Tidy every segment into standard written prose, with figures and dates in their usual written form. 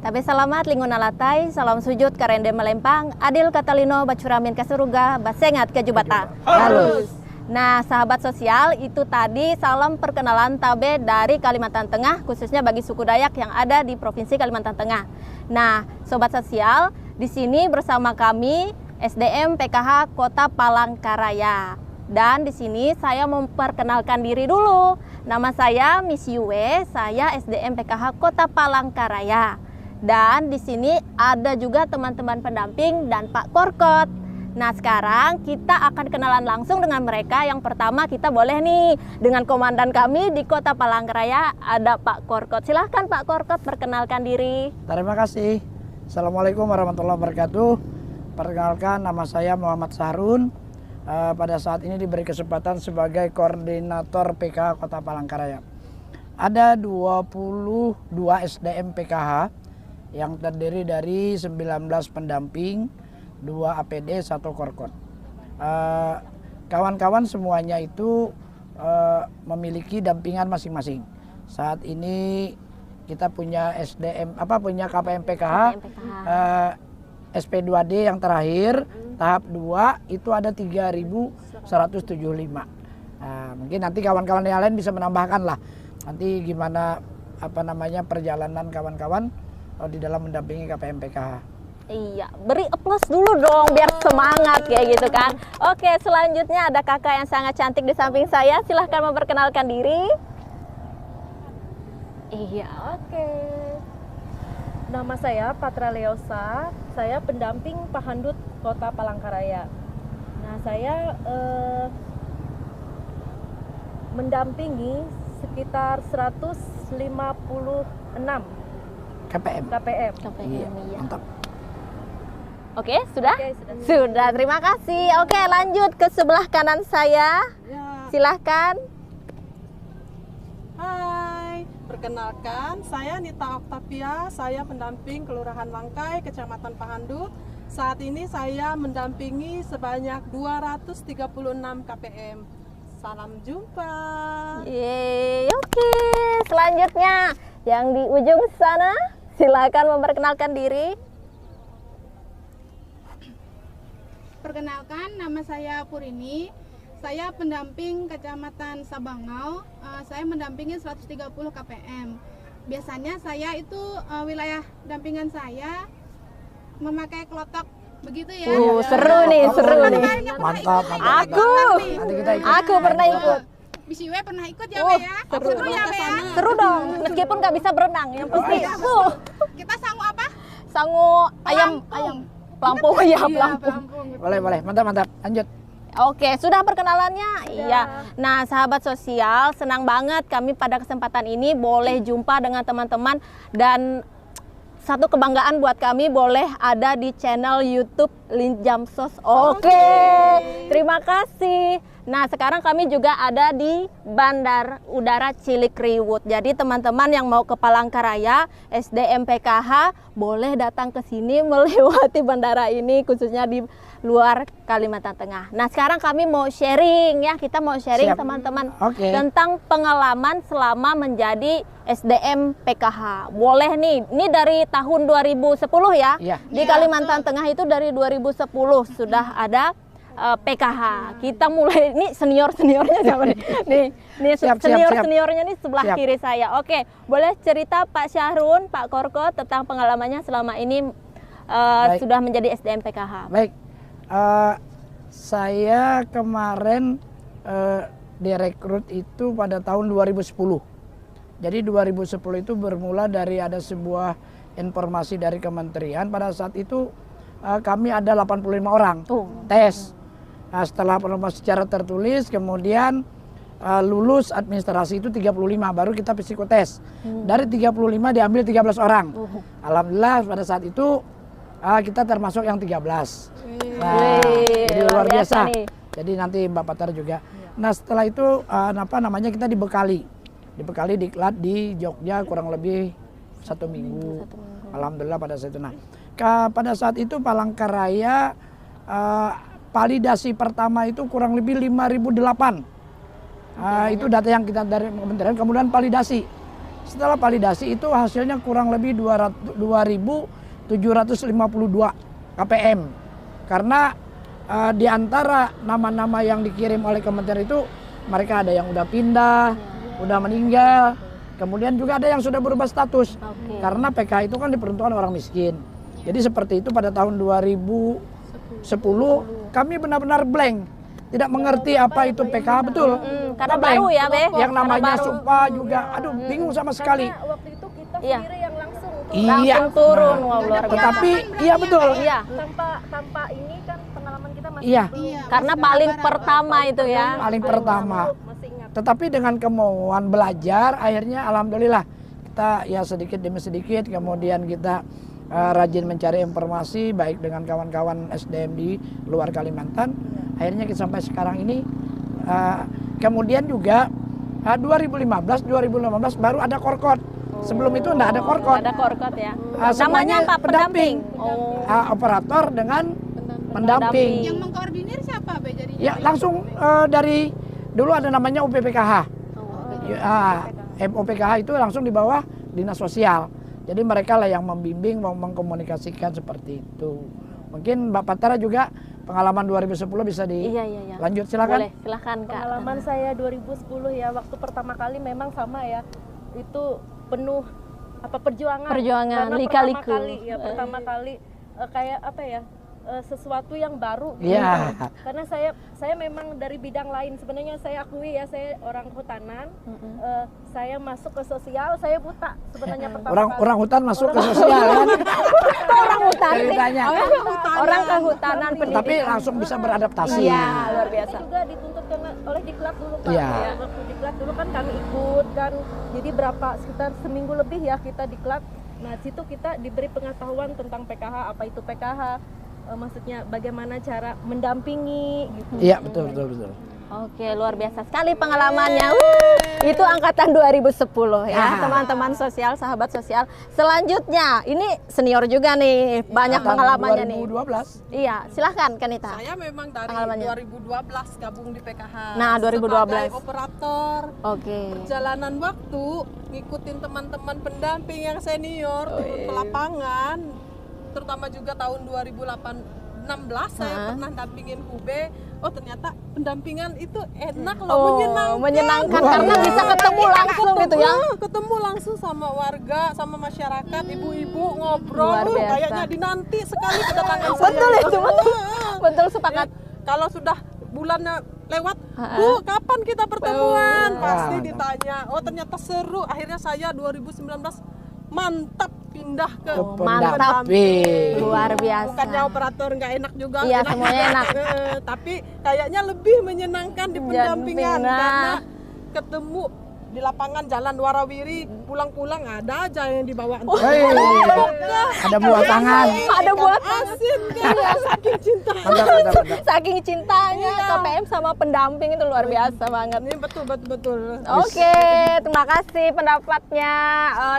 Tabe selamat lingun alatai, salam sujud karende melempang, adil katalino bacuramin kasuruga, basengat ke jubata. Harus. Nah, sahabat sosial, itu tadi salam perkenalan Tabe dari Kalimantan Tengah, khususnya bagi suku Dayak yang ada di Provinsi Kalimantan Tengah. Nah, sobat sosial, di sini bersama kami SDM PKH Kota Palangkaraya. Dan di sini saya memperkenalkan diri dulu. Nama saya Miss Yue, saya SDM PKH Kota Palangkaraya. Dan di sini ada juga teman-teman pendamping dan Pak Korkot. Nah, sekarang kita akan kenalan langsung dengan mereka. Yang pertama kita boleh nih dengan komandan kami di Kota Palangkaraya, ada Pak Korkot. Silahkan Pak Korkot perkenalkan diri. Terima kasih. Assalamualaikum warahmatullahi wabarakatuh. Perkenalkan, nama saya Muhammad Sahrun. Pada saat ini diberi kesempatan sebagai koordinator PKH Kota Palangkaraya. Ada 22 SDM PKH yang terdiri dari 19 pendamping, 2 APD, 1 Korkot. Kawan-kawan semuanya itu memiliki dampingan masing-masing. Saat ini kita punya punya KPM PKH, SP2D yang terakhir, tahap 2 itu ada 3.175. Mungkin nanti kawan-kawan yang lain bisa menambahkan lah. Nanti gimana perjalanan kawan-kawan di dalam mendampingi KPM PKH. Iya, beri applause dulu dong biar semangat kayak gitu kan. Oke, selanjutnya ada kakak yang sangat cantik di samping saya. Silahkan memperkenalkan diri. Iya, oke. Nama saya Patra Leosa, saya pendamping Pahandut Kota Palangkaraya. Nah, saya mendampingi sekitar 156 KPM. iya. Mantap. Oke, sudah? Oke, Sudah, terima kasih. Oke, lanjut ke sebelah kanan saya. Ya. Silahkan. Hai, perkenalkan saya Nita Oktavia, saya pendamping Kelurahan Langkai, Kecamatan Pahandut. Saat ini saya mendampingi sebanyak 236 KPM. Salam jumpa. Yeay, oke. Selanjutnya yang di ujung sana, silakan memperkenalkan diri. Perkenalkan, nama saya Purini. Saya pendamping Kecamatan Sabangau. Saya mendampingi 130 KPM. Biasanya saya itu wilayah dampingan saya memakai klotok begitu ya. Seru nih. Mantap. Aku pernah ikut. Bisiwe pernah ikut ya, Be ya? Seru ya, Be ya? Seru dong, meskipun nggak bisa berenang, yang pasti. Kita sangu apa? Sangu ayam pelampung ya, pelampung. Boleh. Mantap. Lanjut. Oke, sudah perkenalannya? Iya. Nah, sahabat sosial, senang banget kami pada kesempatan ini boleh jumpa dengan teman-teman, dan satu kebanggaan buat kami boleh ada di channel YouTube Linjamsos. Oke. Terima kasih. Nah, sekarang kami juga ada di Bandar Udara Cilikriwut. Jadi teman-teman yang mau ke Palangkaraya, SDM PKH, boleh datang ke sini melewati bandara ini, khususnya di luar Kalimantan Tengah. Nah, sekarang kami mau sharing ya, kita mau sharing teman-teman tentang pengalaman selama menjadi SDM PKH. Boleh nih, ini dari tahun 2010 ya. Di Kalimantan Tengah itu dari 2010 sudah ada PKH. Kita mulai, ini seniornya siapa nih? Nih seniornya nih sebelah kiri saya. Oke, boleh cerita Pak Syahrun, Pak Korkot tentang pengalamannya selama ini sudah menjadi SDM PKH. Baik. Saya kemarin direkrut itu pada tahun 2010. Jadi 2010 itu bermula dari ada sebuah informasi dari kementerian. Pada saat itu kami ada 85 orang tes. Nah, setelah promosi secara tertulis, kemudian lulus administrasi itu 35, baru kita psikotes. Dari 35 diambil 13 orang. Alhamdulillah pada saat itu kita termasuk yang 13. Nah, jadi luar biasa. Jadi nanti Mbak Patar juga. Nah, setelah itu kita dibekali diklat di Jogja kurang lebih 1 minggu. Alhamdulillah pada saat itu. Nah, pada saat itu Palangkaraya validasi pertama itu kurang lebih 5.008. Itu data yang kita dari kementerian, kemudian validasi Setelah validasi itu hasilnya kurang lebih 2.752 KPM. Karena di antara nama-nama yang dikirim oleh kementerian itu mereka ada yang udah pindah, udah meninggal, kemudian juga ada yang sudah berubah status. Karena PKH itu kan diperuntukkan orang miskin. Jadi seperti itu pada tahun 2010 kami benar-benar blank, tidak mengerti apa itu PKH betul. Karena Blank. baru ya, Be. Yang namanya Karena baru. sumpah juga, aduh bingung sama sekali. Karena waktu itu kita Iya. sendiri yang langsung tuh. Iya. Langsung turun, wow, luar biasa. Tetapi iya betul. Iya, Tanpa ini kan pengalaman kita masih Iya. Iya. karena paling pertama itu ya. Paling pertama. masih ingat. Tetapi dengan kemauan belajar, akhirnya alhamdulillah kita ya sedikit demi sedikit, kemudian kita rajin mencari informasi baik dengan kawan-kawan SDM di luar Kalimantan. Akhirnya kita sampai sekarang ini. Kemudian juga 2015 baru ada korkot. Sebelum itu enggak ada korkot. Ada korkot ya. Semuanya Namanya apa? Pendamping. Operator dengan pendamping. Yang mengkoordinir siapa, Be? Jadinya? Ya langsung dari dulu ada namanya UPPKH. UPPKH itu langsung di bawah dinas sosial. Jadi mereka lah yang membimbing, mengkomunikasikan seperti itu. Mungkin Mbak Patara juga pengalaman 2010 bisa dilanjut, silakan. Boleh, silakan Kak. Pengalaman saya 2010 ya, waktu pertama kali memang sama ya, itu penuh perjuangan. Perjuangan, Karena lika-liku. pertama kali kayak apa ya, sesuatu yang baru. Iya. Karena saya memang dari bidang lain, sebenarnya saya akui ya, saya orang kehutanan. Saya masuk ke sosial, saya buta sebenarnya pertama kali. Orang hutan masuk ke sosial kan? Orang hutan sih. Ceritanya. Orang kehutanan Tapi pendidikan. langsung bisa beradaptasi. Iya, luar biasa. Ini juga dituntut oleh Diklat dulu kan. Iya. Ya, waktu Diklat dulu kan kami ikut kan. Jadi sekitar seminggu lebih ya kita Diklat. Nah, situ kita diberi pengetahuan tentang PKH, apa itu PKH. Maksudnya bagaimana cara mendampingi gitu. Iya, betul. Oke, luar biasa sekali pengalamannya. Itu angkatan 2010 ya, teman-teman sosial, sahabat sosial. Selanjutnya, ini senior juga nih, banyak pengalamannya nih. 2012. Iya, silahkan Kanita. Saya memang dari Pengalamannya. 2012 gabung di PKH. Nah, 2012. Sebagai operator. Oke. Perjalanan waktu ngikutin teman-teman pendamping yang senior turun ke lapangan, terutama juga tahun 2016 saya pernah dampingin Hube. Oh, ternyata pendampingan itu enak loh, menyenangkan karena bisa ketemu langsung gitu ya. Ketemu langsung sama warga, sama masyarakat, ibu-ibu ngobrol. Luar biasa. Kayaknya dinanti sekali kedatangan saya. Betul itu, betul sepakat. Kalau sudah bulannya lewat, Bu, kapan kita pertemuan? Pasti ditanya. Oh, ternyata seru. Akhirnya saya 2019 mantap pindah ke mantap. pendamping. Luar biasa. Bukannya operator nggak enak juga. Iya, semuanya enak. Tapi kayaknya lebih menyenangkan di pendampingan karena ketemu di lapangan Jalan Warawiri, pulang-pulang ada aja yang dibawa. Hei, ada buah tangan. Ada buat Asin kan, saking cinta. Mantap. saking cintanya Iya. KPM sama pendamping itu luar biasa banget. Ini betul. Oke, terima kasih pendapatnya,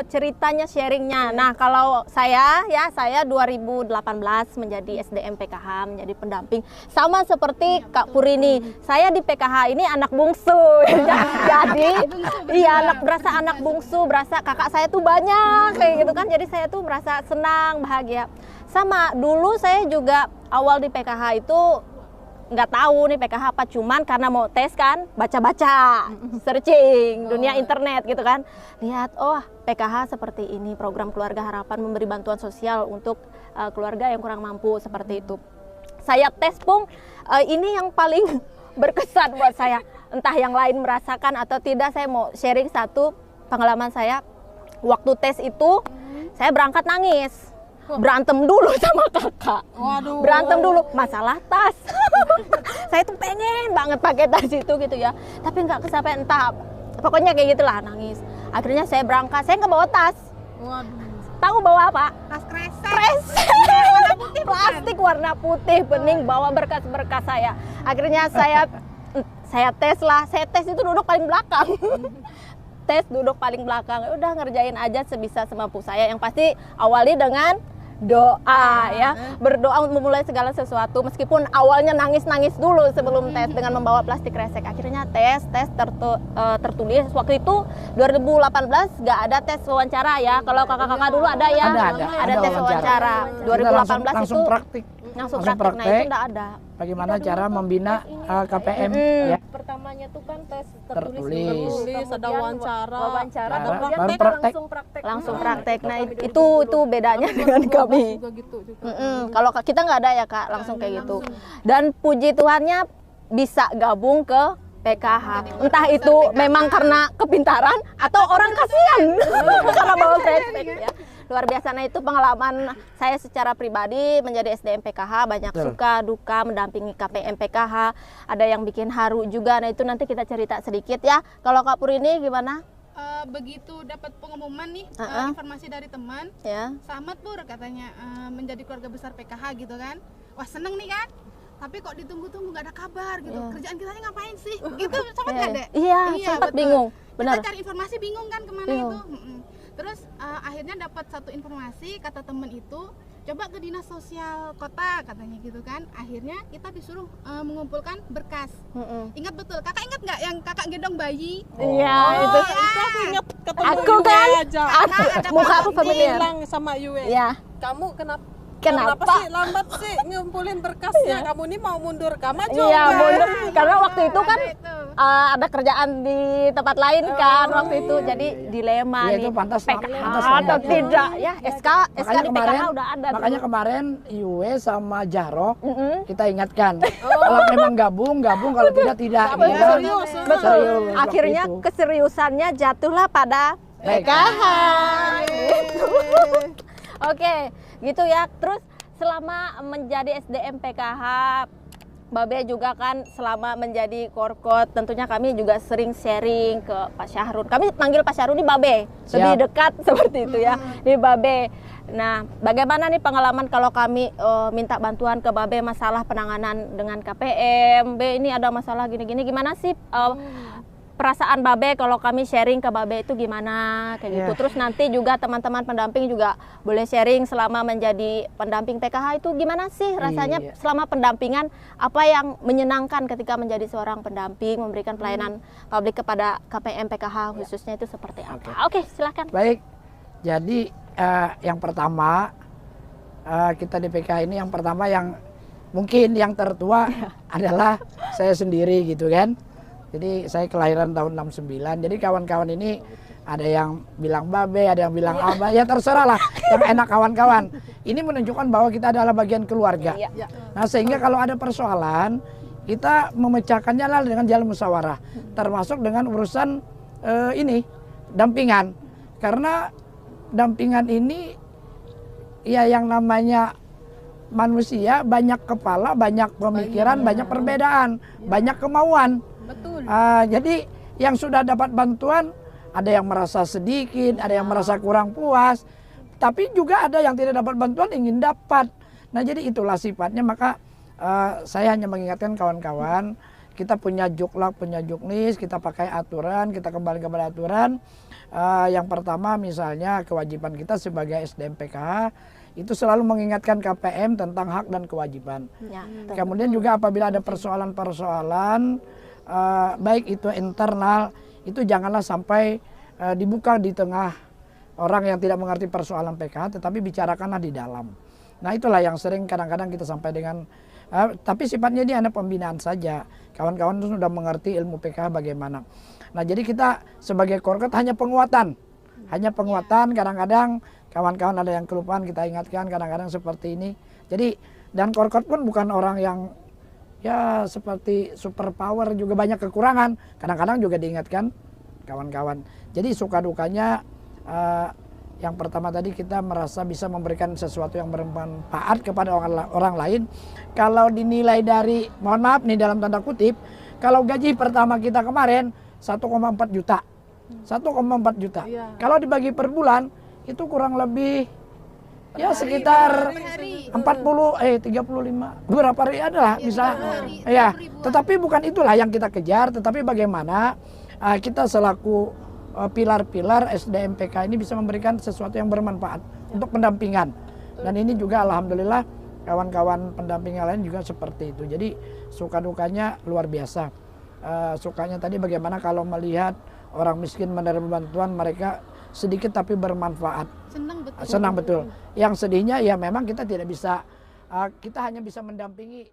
ceritanya, sharingnya. Nah, kalau saya 2018 menjadi SDM PKH, menjadi pendamping. Sama seperti Kak Purini, saya di PKH ini anak bungsu. Jadi, berasa anak bungsu, berasa kakak saya tuh banyak kayak gitu kan. Jadi saya tuh merasa senang, bahagia. Sama dulu saya juga awal di PKH itu nggak tahu nih PKH apa, cuman karena mau tes kan, baca-baca, searching dunia internet gitu kan, lihat PKH seperti ini, program Keluarga Harapan memberi bantuan sosial untuk keluarga yang kurang mampu seperti itu. Saya tes pun ini yang paling berkesan buat saya, entah yang lain merasakan atau tidak. Saya mau sharing satu pengalaman saya waktu tes itu. Saya berangkat nangis, berantem dulu sama kakak. Waduh. Berantem dulu masalah tas. Saya tuh pengen banget pakai tas itu gitu ya, tapi nggak kesampaian, entah pokoknya kayak gitulah, nangis. Akhirnya saya berangkat, saya nggak bawa tas. Waduh. Tahu bawa apa? Tas kresek. Plastik warna putih bening, bawa berkas-berkas saya. Akhirnya saya tes lah, saya tes itu duduk paling belakang. Tes duduk paling belakang, udah ngerjain aja sebisa semampu saya. Yang pasti awali dengan doa ya, berdoa untuk memulai segala sesuatu meskipun awalnya nangis-nangis dulu sebelum tes dengan membawa plastik kresek. Akhirnya tes tertulis. Waktu itu 2018 nggak ada tes wawancara ya. Kalau kakak-kakak dulu ada ya, ada tes wawancara. 2018 langsung itu praktik. langsung praktek. Nah itu nggak ada. Bagaimana cara membina KPM ya? Pertamanya tuh kan tes Tertulis. ada wawancara, dan baru kemudian praktek. Langsung praktek. Nah itu bedanya dengan kami. juga gitu juga. Kalau kita nggak ada ya kak, langsung kayak gitu. Dan puji Tuhannya bisa gabung ke PKH. Entah itu memang karena kepintaran atau orang kasihan karena bawa kresek ya. Luar biasa. Nah itu pengalaman saya secara pribadi menjadi SDM PKH, banyak suka duka mendampingi KPM PKH, ada yang bikin haru juga. Nah itu nanti kita cerita sedikit ya. Kalau Kak Pur ini gimana? Begitu dapat pengumuman nih, informasi dari teman, Ya. selamat Pur katanya menjadi keluarga besar PKH gitu kan. Wah seneng nih kan. Tapi kok ditunggu-tunggu nggak ada kabar gitu. Kerjaan kita ini ngapain sih? Gitu sempat nggak Dek? Iya, sempat betul. bingung. Benar. Kita cari informasi bingung kan kemana Bingung. itu. Terus akhirnya dapat satu informasi, kata temen itu coba ke dinas sosial kota katanya gitu kan. Akhirnya kita disuruh mengumpulkan berkas. Ingat betul, kakak ingat nggak yang kakak gendong bayi? Iya, itu. Aku ingat ketemu Aku Yue kan, aja. muka aku familiar. Bilang sama Yue, Ya. kamu kenapa Kenapa? sih lambat sih ngumpulin berkasnya? Kamu ini mau mundur, kamu maju. Iya, mundur. Karena waktu itu kan Ada itu. ada kerjaan di tempat lain kan waktu itu, jadi dilema Iya, nih. itu pantas PKH pantas atau lambat. tidak ya, SK di PKH udah ada. Makanya tuh. kemarin Yue sama Jaro Mm-mm. kita ingatkan kalau memang gabung, kalau tidak tidak. Tapi Gitu. serius, Betul. Serius waktu Akhirnya itu. keseriusannya jatuhlah pada PKH. Gitu. Oke, gitu ya. Terus selama menjadi SDM PKH, Babe juga kan selama menjadi korkot, tentunya kami juga sering sharing ke Pak Syahrul. Kami panggil Pak Syahrul ini Babe, lebih dekat seperti itu ya, ini Babe. Nah, bagaimana nih pengalaman kalau kami minta bantuan ke Babe masalah penanganan dengan KPM, B ini ada masalah gini-gini, gimana sih perasaan Babe kalau kami sharing ke Babe itu gimana kayak gitu. Terus nanti juga teman-teman pendamping juga boleh sharing selama menjadi pendamping PKH itu gimana sih rasanya selama pendampingan, apa yang menyenangkan ketika menjadi seorang pendamping, memberikan pelayanan publik kepada KPM PKH khususnya itu seperti apa? Oke, silakan. Baik, jadi yang pertama kita di PKH ini yang pertama yang mungkin yang tertua adalah saya sendiri gitu kan. Jadi saya kelahiran tahun 69. Jadi kawan-kawan ini ada yang bilang Babe, ada yang bilang Abah, ya terserah lah. Yang enak kawan-kawan. Ini menunjukkan bahwa kita adalah bagian keluarga. Nah sehingga kalau ada persoalan, kita memecahkannya lah dengan jalan musyawarah. Termasuk dengan urusan ini, dampingan. Karena dampingan ini ya yang namanya manusia banyak kepala, banyak pemikiran, banyak perbedaan, banyak kemauan. Betul. Jadi yang sudah dapat bantuan ada yang merasa sedikit, ada yang merasa kurang puas, tapi juga ada yang tidak dapat bantuan ingin dapat. Nah jadi itulah sifatnya. Maka saya hanya mengingatkan kawan-kawan, kita punya juklak, punya juknis, kita pakai aturan, kita kembali kepada aturan. Yang pertama misalnya kewajiban kita sebagai SDM PKH itu selalu mengingatkan KPM tentang hak dan kewajiban. Kemudian juga apabila ada persoalan-persoalan baik itu internal, itu janganlah sampai dibuka di tengah orang yang tidak mengerti persoalan PKH, tetapi bicarakanlah di dalam. Nah itulah yang sering kadang-kadang kita sampai dengan tapi sifatnya dia hanya pembinaan saja. Kawan-kawan itu sudah mengerti ilmu PKH bagaimana. Nah jadi kita sebagai korkot hanya penguatan. Kadang-kadang kawan-kawan ada yang kelupaan, kita ingatkan kadang-kadang seperti ini. Jadi dan korkot pun bukan orang yang ya seperti super power, juga banyak kekurangan. Kadang-kadang juga diingatkan kawan-kawan. Jadi suka dukanya yang pertama tadi kita merasa bisa memberikan sesuatu yang bermanfaat kepada orang lain. Kalau dinilai dari, mohon maaf nih dalam tanda kutip, kalau gaji pertama kita kemarin 1,4 juta. 1,4 juta. Kalau dibagi per bulan itu kurang lebih ya sekitar 35 berapa hari adalah bisa ya. Tetapi bukan itulah yang kita kejar, tetapi bagaimana kita selaku pilar-pilar SDM PK ini bisa memberikan sesuatu yang bermanfaat untuk pendampingan. Dan ini juga alhamdulillah kawan-kawan pendamping yang lain juga seperti itu. Jadi suka dukanya luar biasa. Sukanya tadi bagaimana kalau melihat orang miskin menerima bantuan, mereka sedikit tapi bermanfaat. Senang betul. Senang betul. Yang sedihnya ya memang kita tidak bisa, kita hanya bisa mendampingi